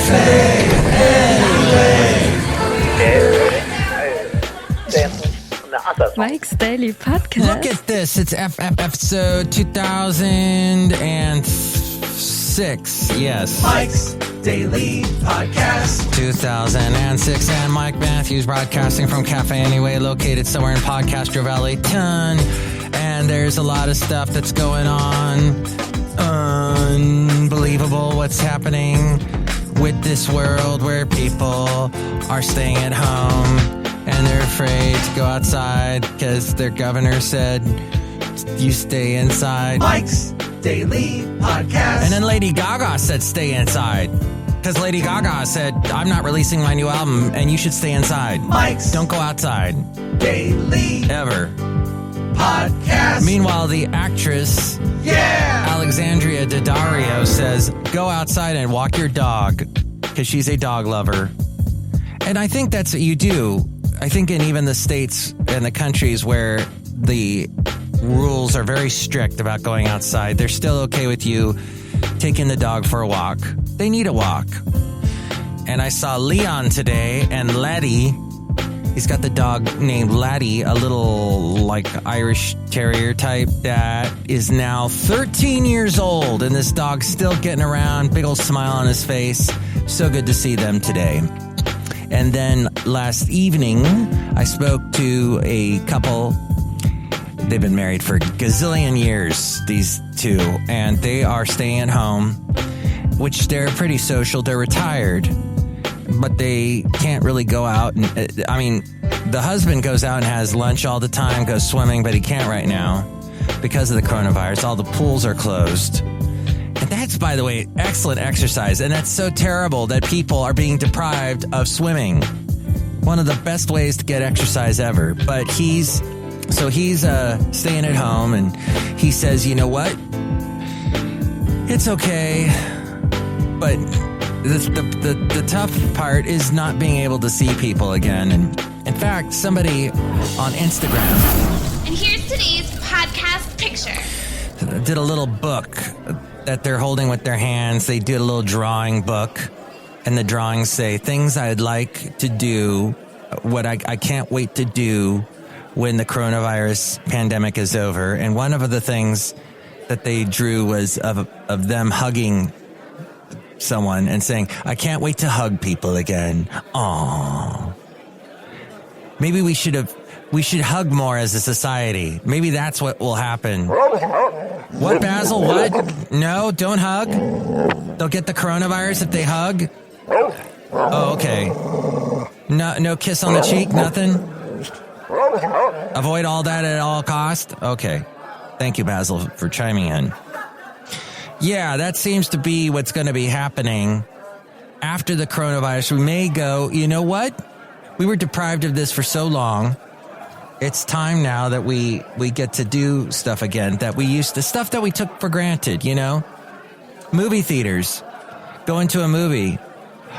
Say it anyway. Mike's Daily Podcast. Look at this. It's episode 2006. Yes. Mike's Daily Podcast. 2006. And Mike Matthews broadcasting from Cafe Anyway, located somewhere in Podcastro Valley. And there's a lot of stuff that's going on. Unbelievable what's happening with this world where people are staying at home and they're afraid to go outside because their governor said you stay inside. Mike's Daily Podcast. And then Lady Gaga said stay inside because Lady Gaga said I'm not releasing my new album and you should stay inside. Mike's Don't go outside. Daily Ever. Podcast. Meanwhile, the actress Alexandria Daddario says go outside and walk your dog because she's a dog lover. And I think that's what you do. I think in even the states and the countries where the rules are very strict about going outside, they're still okay with you taking the dog for a walk. They need a walk. And I saw Leon today and Laddie. He's got the dog named Laddie, a little like Irish Terrier type that is now 13 years old. And this dog's still getting around, big old smile on his face. So good to see them today. And then last evening, I spoke to a couple. They've been married for a gazillion years, these two, and they are staying at home, which they're pretty social. They're retired, but they can't really go out. And I mean, the husband goes out and has lunch all the time, goes swimming, but he can't right now because of the coronavirus. All the pools are closed. And that's, by the way, excellent exercise. And that's so terrible that people are being deprived of swimming. One of the best ways to get exercise ever. But he's staying at home, and he says, you know what? It's okay. But the tough part is not being able to see people again. And in fact, somebody on Instagram. And here's today's podcast picture. Did a little book that they're holding with their hands. They did a little drawing book, and the drawings say things I'd like to do, what I can't wait to do when the coronavirus pandemic is over. And one of the things that they drew was of them hugging someone and saying, I can't wait to hug people again. Aww. Maybe we should hug more as a society. Maybe that's what will happen. What, Basil? What? No, don't hug. They'll get the coronavirus if they hug. Oh, okay. No kiss on the cheek, nothing? Avoid all that at all cost? Okay. Thank you, Basil, for chiming in. Yeah, that seems to be what's going to be happening after the coronavirus. We may go, you know what? We were deprived of this for so long. It's time now that we get to do stuff again that we used to, stuff that we took for granted, you know? Movie theaters. Going to a movie.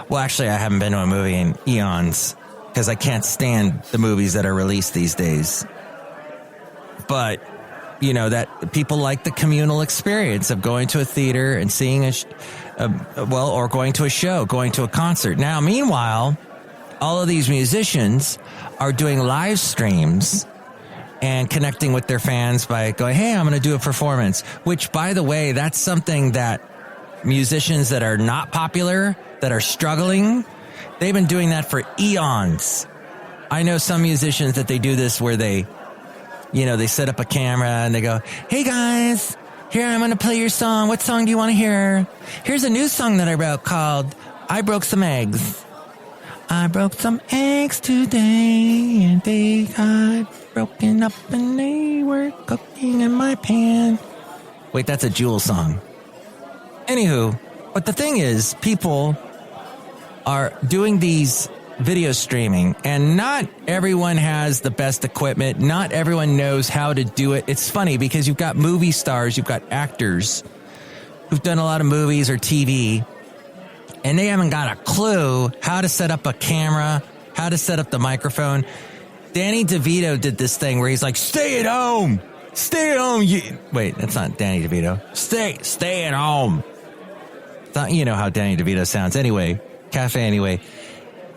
Well, actually, I haven't been to a movie in eons because I can't stand the movies that are released these days. But, you know, that people like the communal experience of going to a theater and seeing or going to a show, going to a concert. Now, meanwhile, all of these musicians are doing live streams and connecting with their fans by going, hey, I'm going to do a performance, which, by the way, that's something that musicians that are not popular, that are struggling, they've been doing that for eons. I know some musicians that they do this where they set up a camera and they go, hey guys, here, I'm going to play your song. What song do you want to hear? Here's a new song that I wrote called I Broke Some Eggs. I broke some eggs today, and they got broken up, and they were cooking in my pan. Wait, that's a Jewel song. Anywho, but the thing is, people are doing these video streaming, and not everyone has the best equipment. Not everyone knows how to do it. It's funny because you've got movie stars, you've got actors who've done a lot of movies or TV, and they haven't got a clue how to set up a camera, how to set up the microphone. Danny DeVito did this thing where he's like, stay at home. Stay at home. Wait, that's not Danny DeVito. Stay at home. You know how Danny DeVito sounds. Anyway, Cafe Anyway.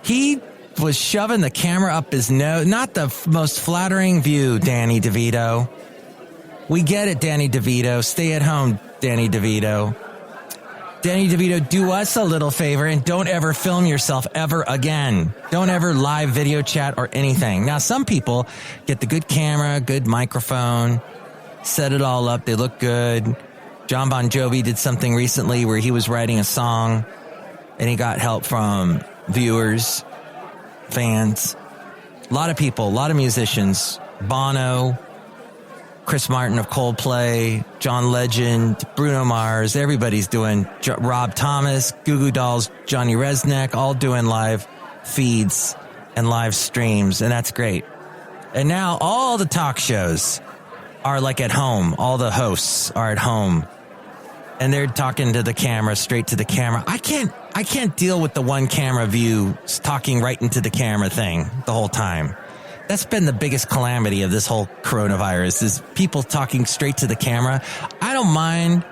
He was shoving the camera up his nose. Not the most flattering view, Danny DeVito. We get it, Danny DeVito. Stay at home, Danny DeVito. Danny DeVito, do us a little favor and don't ever film yourself ever again. Don't ever live video chat or anything. Now, some people get the good camera, good microphone, set it all up. They look good. John Bon Jovi did something recently where he was writing a song and he got help from viewers, fans, a lot of people, a lot of musicians, Bono, Chris Martin of Coldplay, John Legend, Bruno Mars, everybody's doing, Rob Thomas, Goo Goo Dolls, Johnny Resnick, all doing live feeds and live streams, and that's great. And now all the talk shows are like at home. All the hosts are at home, and they're talking to the camera, straight to the camera. I can't deal with the one camera view talking right into the camera thing the whole time. That's been the biggest calamity of this whole coronavirus is people talking straight to the camera. I don't mind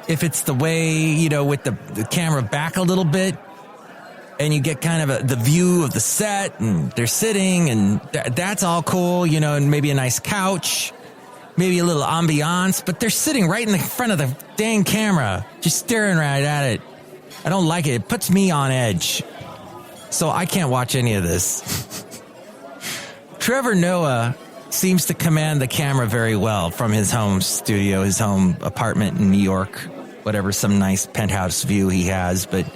if it's the way, with the camera back a little bit and you get kind of the view of the set and they're sitting and that's all cool, and maybe a nice couch, maybe a little ambiance, but they're sitting right in the front of the dang camera, just staring right at it. I don't like it. It puts me on edge. So I can't watch any of this. Trevor Noah seems to command the camera very well from his home studio, his home apartment in New York, whatever, some nice penthouse view he has, but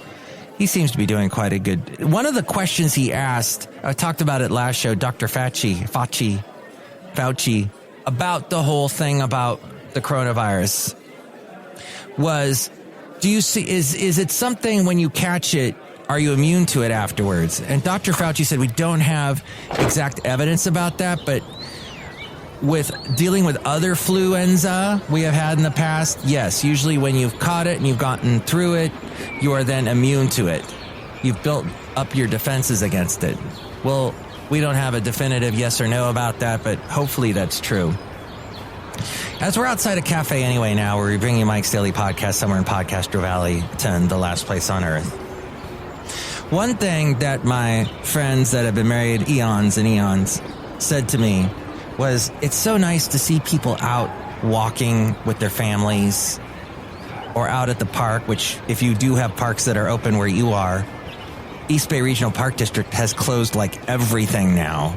he seems to be doing quite a good. One of the questions he asked, I talked about it last show, Dr. Fauci, about the whole thing about the coronavirus was, do you see, is it something when you catch it, are you immune to it afterwards? And Dr. Fauci said we don't have exact evidence about that, but with dealing with other fluenza we have had in the past, yes, usually when you've caught it and you've gotten through it, you are then immune to it. You've built up your defenses against it. Well, we don't have a definitive yes or no about that, but hopefully that's true. As we're outside a cafe anyway now, where we bring you Mike's Daily Podcast somewhere in Podcastro Valley, 10, the last place on earth. One thing that my friends that have been married eons and eons said to me was, it's so nice to see people out walking with their families or out at the park, which if you do have parks that are open where you are, East Bay Regional Park District has closed like everything now,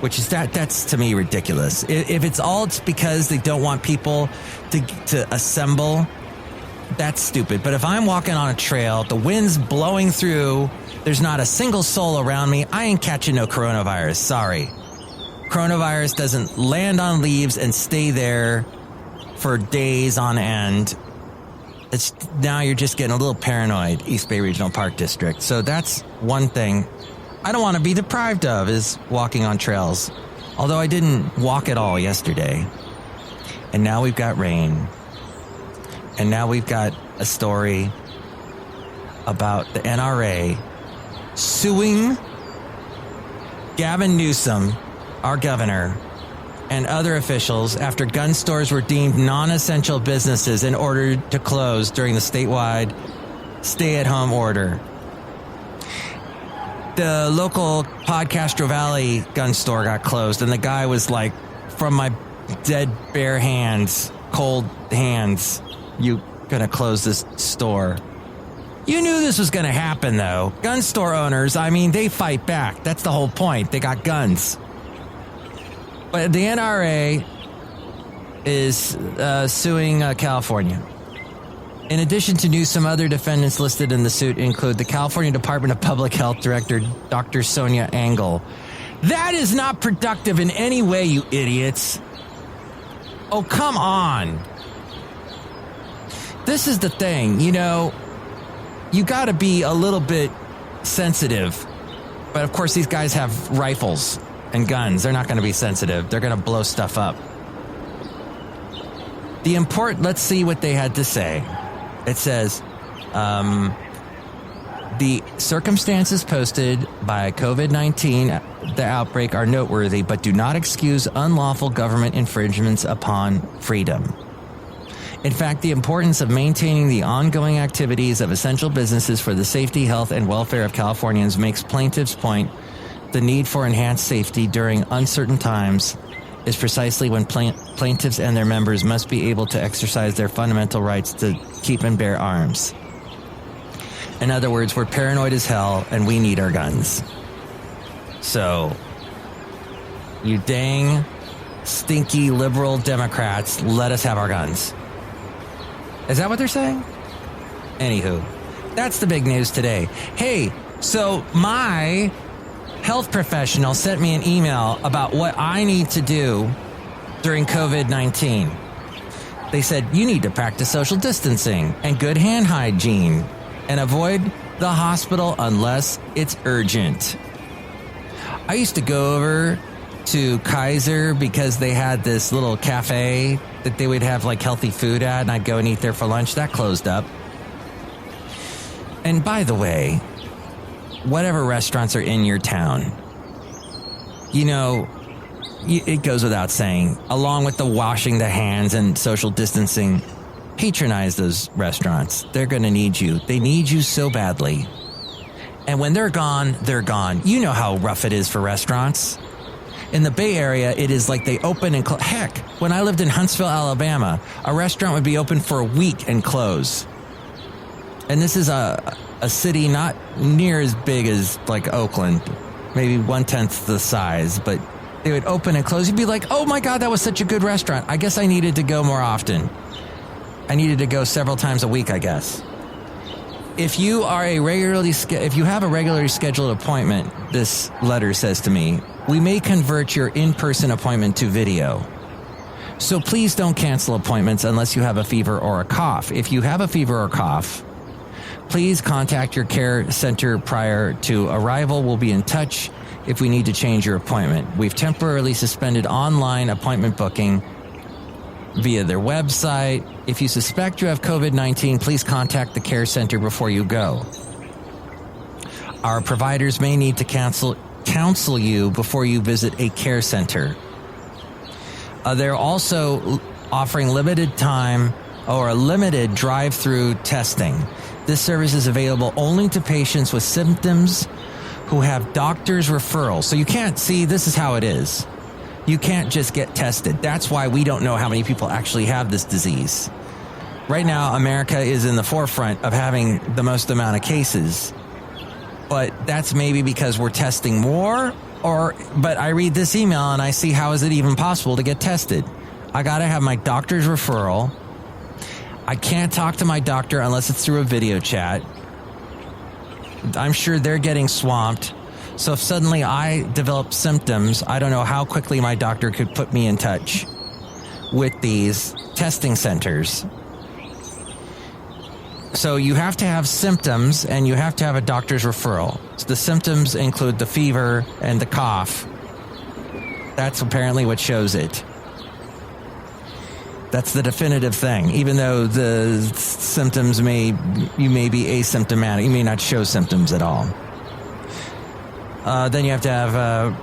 which is that's to me ridiculous. If it's because they don't want people to assemble, that's stupid. But if I'm walking on a trail, the wind's blowing through, there's not a single soul around me, I ain't catching no coronavirus. Sorry. Coronavirus doesn't land on leaves and stay there for days on end. Now you're just getting a little paranoid, East Bay Regional Park District. So that's one thing I don't want to be deprived of, is walking on trails. Although I didn't walk at all yesterday. And now we've got rain. And now we've got a story about the NRA suing Gavin Newsom, our governor, and other officials after gun stores were deemed non-essential businesses and ordered to close during the statewide stay-at-home order. The local Podcastro Valley gun store got closed, and the guy was like, from my dead bare hands, cold hands, you gonna close this store. You knew this was gonna happen, though. Gun store owners, they fight back. That's the whole point. They got guns. But the NRA is suing California. In addition to Newsom, other defendants listed in the suit include the California Department of Public Health Director, Dr. Sonia Engel. That is not productive in any way, you idiots. Oh, come on. This is the thing, you got to be a little bit sensitive. But of course, these guys have rifles and guns. They're not going to be sensitive. They're going to blow stuff up. Let's see what they had to say. It says, the circumstances posted by COVID-19, the outbreak, are noteworthy, but do not excuse unlawful government infringements upon freedom. In fact, the importance of maintaining the ongoing activities of essential businesses for the safety, health, and welfare of Californians makes plaintiffs' point the need for enhanced safety during uncertain times is precisely when plaintiffs and their members must be able to exercise their fundamental rights to keep and bear arms. In other words, we're paranoid as hell and we need our guns. So, you dang stinky liberal Democrats, let us have our guns. Is that what they're saying? Anywho, that's the big news today. Hey, so my health professional sent me an email about what I need to do during COVID-19. They said, you need to practice social distancing and good hand hygiene and avoid the hospital unless it's urgent. I used to go over to Kaiser because they had this little cafe that they would have like healthy food at, and I'd go and eat there for lunch. That closed up. And by the way, whatever restaurants are in your town, you know, it goes without saying, along with the washing the hands and social distancing, patronize those restaurants. They're going to need you. They need you so badly. And when they're gone, they're gone. You know how rough it is for restaurants. In the Bay Area, it is like they open and close. Heck, when I lived in Huntsville, Alabama, a restaurant would be open for a week and close. And this is a city not near as big as like Oakland, maybe 1/10 the size, but they would open and close. You'd be like, oh my God, that was such a good restaurant. I guess I needed to go more often. I needed to go several times a week, I guess. If you are if you have a regularly scheduled appointment, this letter says to me, we may convert your in-person appointment to video. So please don't cancel appointments unless you have a fever or a cough. If you have a fever or cough, please contact your care center prior to arrival. We'll be in touch if we need to change your appointment. We've temporarily suspended online appointment booking via their website. If you suspect you have COVID-19, please contact the care center before you go. Our providers may need to counsel you before you visit a care center. They're also offering limited time or a limited drive-through testing. This service is available only to patients with symptoms who have doctor's referrals. So you can't see, this is how it is. You can't just get tested. That's why we don't know how many people actually have this disease. Right now, America is in the forefront of having the most amount of cases. But that's maybe because we're testing more, but I read this email and I see, how is it even possible to get tested? I got to have my doctor's referral. I can't talk to my doctor unless it's through a video chat. I'm sure they're getting swamped. So if suddenly I develop symptoms, I don't know how quickly my doctor could put me in touch with these testing centers. So you have to have symptoms and you have to have a doctor's referral. So the symptoms include the fever and the cough. That's apparently what shows it. That's the definitive thing. Even though the symptoms you may be asymptomatic, you may not show symptoms at all. Then you have to have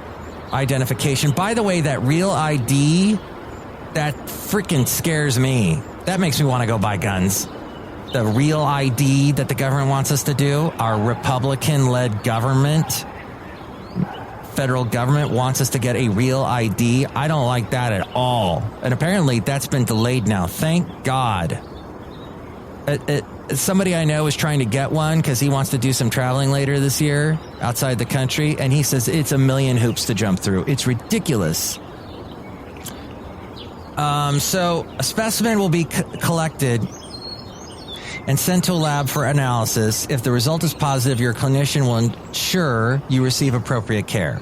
identification. By the way, that real ID, that freaking scares me. That makes me want to go buy guns. The real ID that the government wants us to do, our Republican-led government, federal government wants us to get a real ID. I don't like that at all. And apparently that's been delayed now. Thank God. Somebody I know is trying to get one because he wants to do some traveling later this year outside the country. And he says it's a million hoops to jump through. It's ridiculous. So a specimen will be collected and sent to a lab for analysis. If the result is positive, your clinician will ensure you receive appropriate care.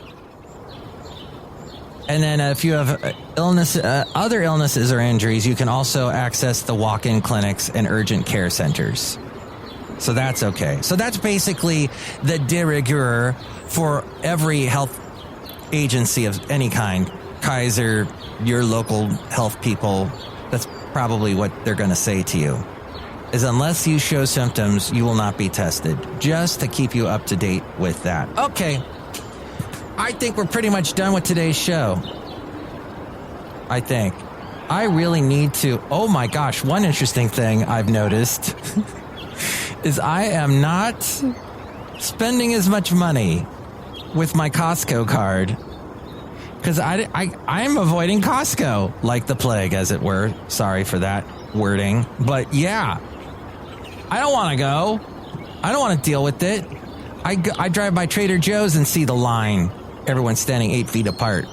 And then if you have other illnesses or injuries, you can also access the walk-in clinics and urgent care centers. So that's okay. So that's basically the de rigueur for every health agency of any kind. Kaiser, your local health people, that's probably what they're going to say to you. Is unless you show symptoms, you will not be tested. Just to keep you up to date with that. Okay. I think we're pretty much done with today's show. I think. I really need to. Oh my gosh, one interesting thing I've noticed is I am not spending as much money with my Costco card because I'm avoiding Costco like the plague, as it were. Sorry for that wording. But yeah, I don't want to go. I don't want to deal with it. I drive by Trader Joe's and see the line. Everyone's standing 8 feet apart.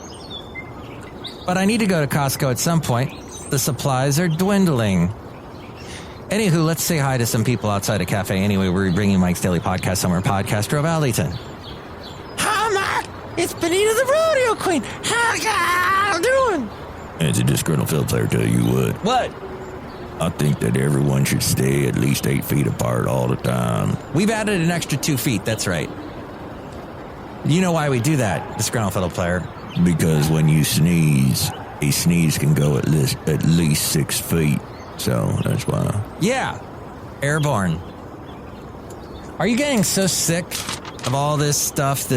But I need to go to Costco at some point. The supplies are dwindling. Anywho, let's say hi to some people outside a cafe. Anyway, we're bringing Mike's Daily Podcast somewhere in Podcast Valentino. Hi, Mike. It's Benita the Rodeo Queen. How you doing? As a disgruntled fiddle player, tell you what. What? I think that everyone should stay at least 8 feet apart all the time. We've added an extra 2 feet. That's right. You know why we do that, disgruntled fiddle player? Because when you sneeze, a sneeze can go at least 6 feet. So that's why. Yeah. Airborne. Are you getting so sick of all this stuff?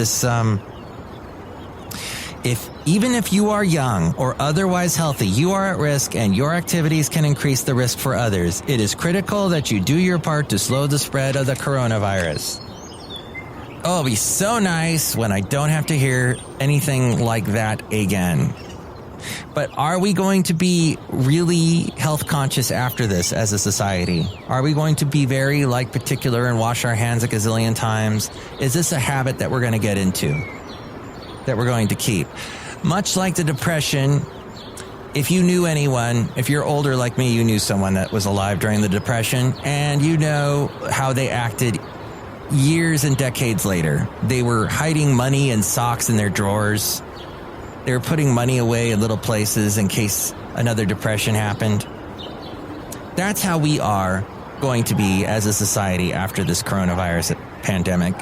Even if you are young or otherwise healthy, you are at risk and your activities can increase the risk for others. It is critical that you do your part to slow the spread of the coronavirus. Oh, it'll be so nice when I don't have to hear anything like that again. But are we going to be really health conscious after this as a society? Are we going to be very particular and wash our hands a gazillion times? Is this a habit that we're going to get into? That we're going to keep? Much like the Depression, if you knew anyone, if you're older like me, you knew someone that was alive during the Depression, and you know how they acted years and decades later. They were hiding money and socks in their drawers. They were putting money away in little places in case another depression happened. That's how we are going to be as a society after this coronavirus pandemic.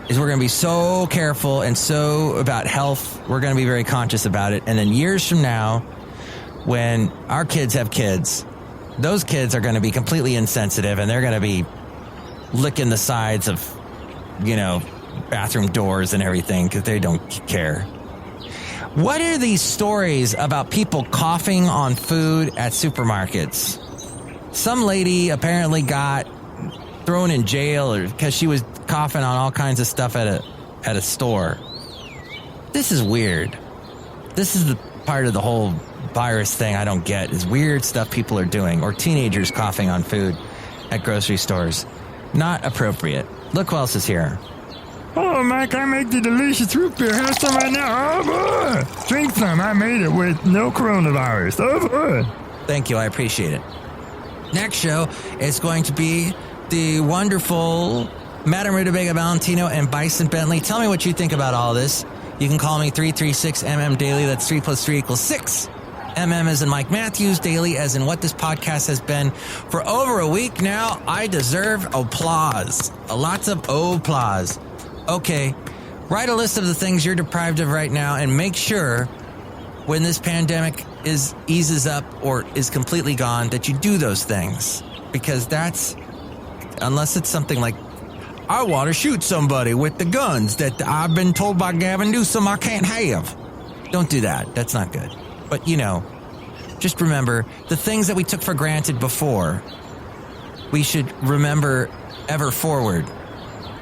Is we're going to be so careful and so about health. We're going to be very conscious about it. And then years from now, when our kids have kids, those kids are going to be completely insensitive and they're going to be licking the sides of, bathroom doors and everything because they don't care. What are these stories about people coughing on food at supermarkets? Some lady apparently got thrown in jail because she was coughing on all kinds of stuff at a store. This is weird. This is the part of the whole virus thing I don't get, is weird stuff people are doing, or teenagers coughing on food at grocery stores. Not appropriate. Look who else is here. Oh, Mike, I make the delicious root beer. Have some right now. Oh, boy. Drink some. I made it with no coronavirus. Oh, boy. Thank you. I appreciate it. Next show is going to be the wonderful Madame Rootabega, Valentino, and Bison Bentley. Tell me what you think about all this. You can call me 336MM Daily. That's 3 plus 3 equals 6. MM as in Mike Matthews, Daily as in what this podcast has been for over a week now. I deserve applause. Lots of applause. Okay, write a list of the things you're deprived of right now and make sure when this pandemic eases up or is completely gone that you do those things. Because unless it's something like, I want to shoot somebody with the guns that I've been told by Gavin Newsom I can't have. Don't do that. That's not good. But, just remember the things that we took for granted before, we should remember ever forward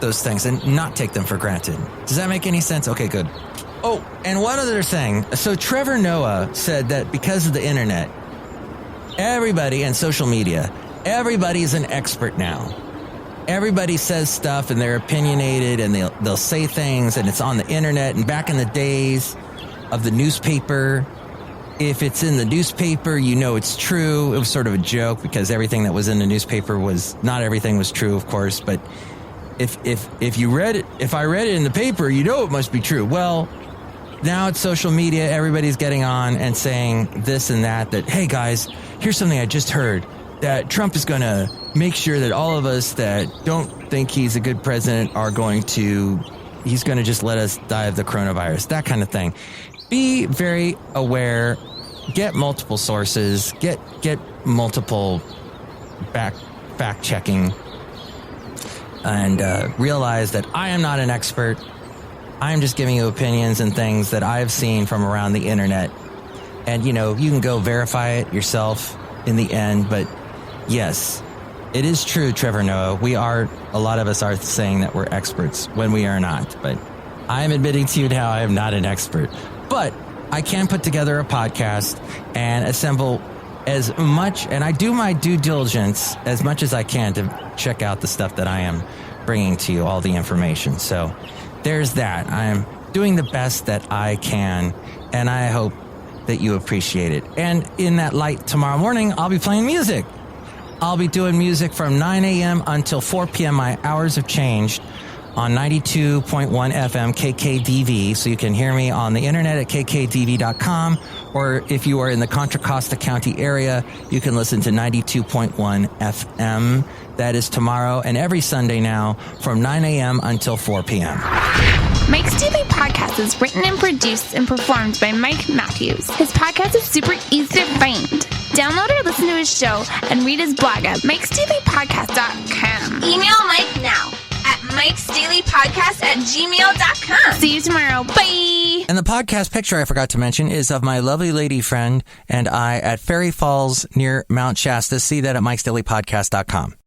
those things and not take them for granted. Does that make any sense? Okay, good. Oh, and one other thing. So Trevor Noah said that because of the internet, everybody and social media, everybody's an expert now. Everybody says stuff and they're opinionated and they'll say things and it's on the internet. And back in the days of the newspaper, if it's in the newspaper, it's true. It was sort of a joke because everything that was in the newspaper not everything was true, of course, but if I read it in the paper, it must be true. Well, now it's social media. Everybody's getting on and saying this and that, hey guys, here's something I just heard, that Trump is going to make sure that all of us that don't think he's a good president he's going to just let us die of the coronavirus, that kind of thing. Be very aware, get multiple sources, get multiple fact checking. And realize that I am not an expert. I am just giving you opinions and things that I have seen from around the internet. And, you can go verify it yourself in the end. But yes, it is true, Trevor Noah. A lot of us are saying that we're experts when we are not. But I am admitting to you now I am not an expert. But I can put together a podcast and assemble as much, and I do my due diligence as much as I can to check out the stuff that I am bringing to you, all the information. So there's that. I am doing the best that I can, and I hope that you appreciate it. And in that light, tomorrow morning, I'll be playing music. I'll be doing music from 9 a.m. until 4 p.m. My hours have changed on 92.1 FM KKDV, so you can hear me on the internet at kkdv.com, or if you are in the Contra Costa County area, you can listen to 92.1 FM. That is tomorrow and every Sunday now from 9 a.m. until 4 p.m. Mike's Daily Podcast is written and produced and performed by Mike Matthews. His podcast is super easy to find. Download or listen to his show and read his blog at MikesDailyPodcast.com. Email Mike now at MikesDailyPodcast@gmail.com. See you tomorrow. Bye. And the podcast picture I forgot to mention is of my lovely lady friend and I at Fairy Falls near Mount Shasta. See that at MikesDailyPodcast.com.